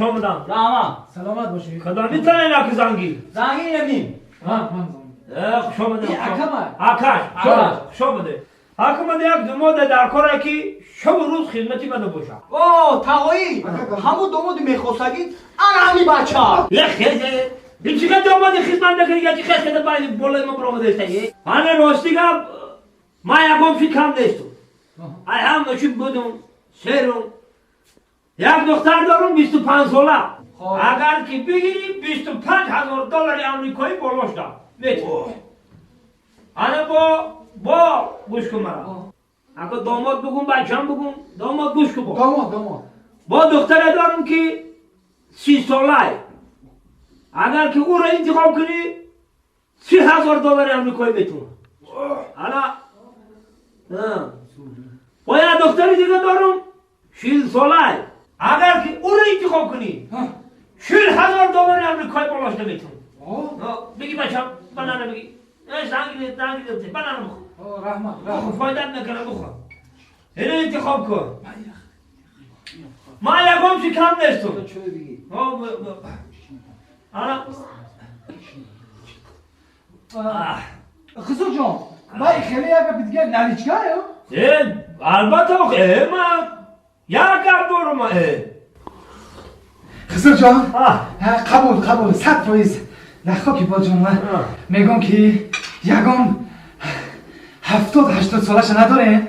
شامدم راما سلامت باشی. خدا میتونه نک زنگی زنگی نمیم من شامدم این اکمه. آکاش شامده حکومت یک دموده در کاره که شب و روز خدمتی بده باشه او تاوایی همو دومو میخواستگی انا همی بچه لخیزه این چیکار داماد خدمت نکنی یا چی خیلی کده باید بولای ما برامو داشته هنه راستی که ما یکم فی کم نیستم ای هم نشید بودم سرم یک دختر دارم 25 ساله اگر که بگیری 25,000 دلار امریکایی بالاش دارم میتونی هنه با گوش کن مرا اگه داماد بگم بچم بگم داماد گوش کن داماد. با دختره دارم که 30 ساله اگر که او را انتخاب کنی 30,000 دلار امریکایی میتونه حالا با یک دختری دیگه دارم 40 ساله اگر که او را انتخاب کنی 40,000 دلار امریکایی بالاش نمیتونه بگی بچم بنانه بگی زنگی دیده بنانه بخور رحمت. فایدت نکنه بخور اینو انتخاب کن ما یکم چی کم نیستم چه بگی؟ حالا خسرو جان، باید خیلی اگه دیگه نلیچگاه البته من یک گرد دارم خسرو جان، قبول 100% نخواکی با جان من میگم که یگم 70-80 سالش نداره